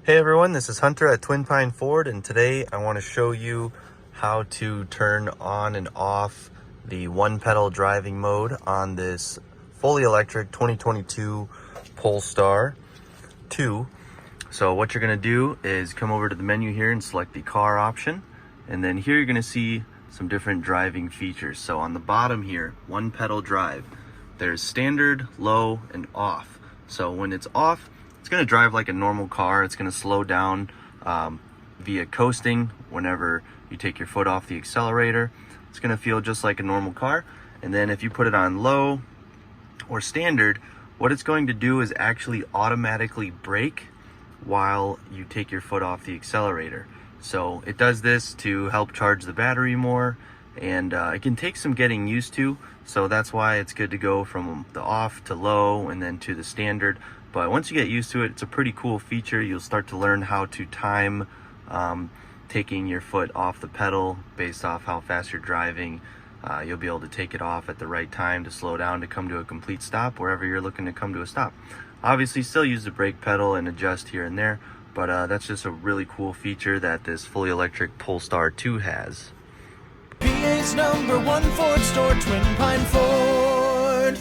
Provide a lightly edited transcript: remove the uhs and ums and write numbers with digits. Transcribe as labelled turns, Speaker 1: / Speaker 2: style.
Speaker 1: Hey everyone, this is Hunter at Twin Pine Ford, and today I want to show you how to turn on and off the one pedal driving mode on this fully electric 2022 Polestar 2. So what you're going to do is come over to the menu here and select the car option, and then here you're going to see some different driving features. So on the bottom here, one pedal drive, there's standard, low, and off. So when it's off, it's going to drive like a normal car. It's going to slow down via coasting whenever you take your foot off the accelerator. It's going to feel just like a normal car. And then if you put it on low or standard, what it's going to do is actually automatically brake while you take your foot off the accelerator. So it does this to help charge the battery more, and it can take some getting used to. So that's why it's good to go from the off to low and then to the standard. But once you get used to it, it's a pretty cool feature. You'll start to learn how to time taking your foot off the pedal based off how fast you're driving. You'll be able to take it off at the right time to slow down to come to a complete stop wherever you're looking to come to a stop. Obviously still use the brake pedal and adjust here and there, but that's just a really cool feature that this fully electric Polestar 2 has.
Speaker 2: PA's #1 Ford store, Twin Pine Ford.